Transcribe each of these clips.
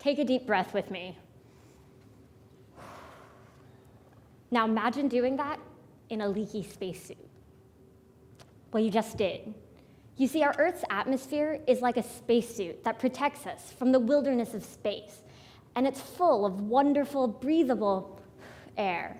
Take a deep breath with me. Now imagine doing that in a leaky spacesuit. Well, you just did. You see, our Earth's atmosphere is like a spacesuit that protects us from the wilderness of space, and it's full of wonderful, breathable air.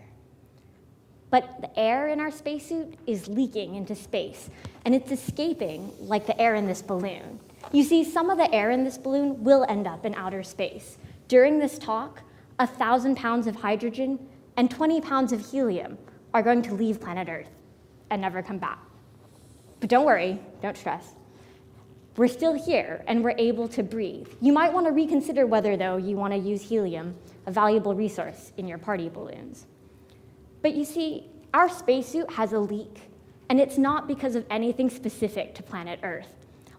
But the air in our spacesuit is leaking into space, and it's escaping like the air in this balloon. You see, some of the air in this balloon will end up in outer space. During this talk, 1,000 pounds of hydrogen and 20 pounds of helium are going to leave planet Earth and never come back. But don't worry, don't stress. We're still here, and we're able to breathe. You might want to reconsider whether, though, you want to use helium, a valuable resource, in your party balloons. But you see, our spacesuit has a leak, and it's not because of anything specific to planet Earth.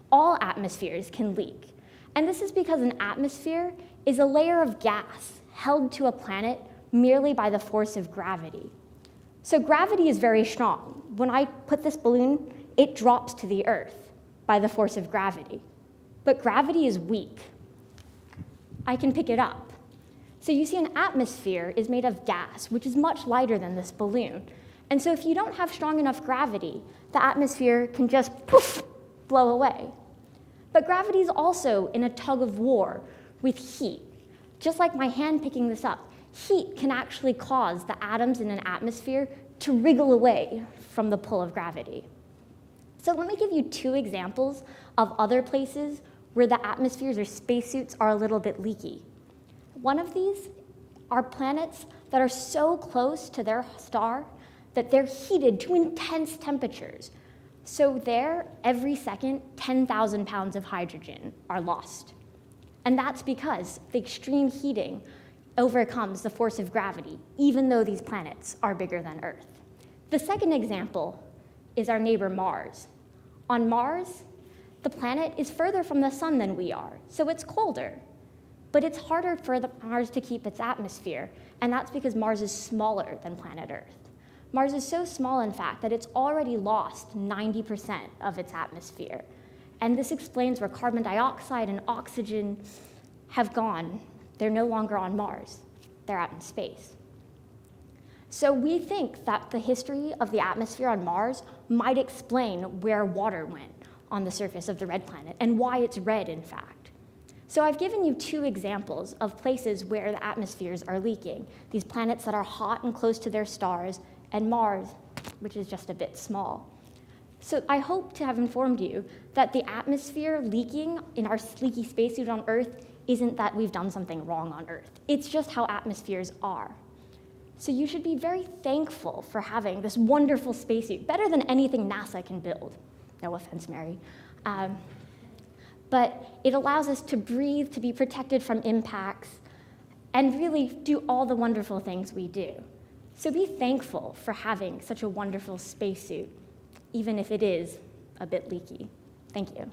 All atmospheres can leak, and this is because an atmosphere is a layer of gas held to a planet merely by the force of gravity. So gravity is very strong. When I put this balloon, it drops to the Earth by the force of gravity. But gravity is weak. I can pick it up. So you see, an atmosphere is made of gas, which is much lighter than this balloon. And so if you don't have strong enough gravity, the atmosphere can just poof, blow away. But gravity is also in a tug of war with heat. Just like my hand picking this up, heat can actually cause the atoms in an atmosphere to wriggle away from the pull of gravity. So let me give you two examples of other places where the atmospheres or spacesuits are a little bit leaky. One of these are planets that are so close to their star that they're heated to intense temperatures. So there, every second, 10,000 pounds of hydrogen are lost. And that's because the extreme heating overcomes the force of gravity, even though these planets are bigger than Earth. The second example is our neighbor Mars. On Mars, the planet is further from the sun than we are, so it's colder. But it's harder for Mars to keep its atmosphere, and that's because Mars is smaller than planet Earth. Mars is so small, in fact, that it's already lost 90% of its atmosphere. And this explains where carbon dioxide and oxygen have gone. They're no longer on Mars. They're out in space. So we think that the history of the atmosphere on Mars might explain where water went on the surface of the red planet and why it's red, in fact. So I've given you two examples of places where the atmospheres are leaking, these planets that are hot and close to their stars, and Mars, which is just a bit small. So I hope to have informed you that the atmosphere leaking in our leaky spacesuit on Earth isn't that we've done something wrong on Earth. It's just how atmospheres are. So you should be very thankful for having this wonderful spacesuit, better than anything NASA can build. No offense, Mary. But it allows us to breathe, to be protected from impacts, and really do all the wonderful things we do. So be thankful for having such a wonderful spacesuit, even if it is a bit leaky. Thank you.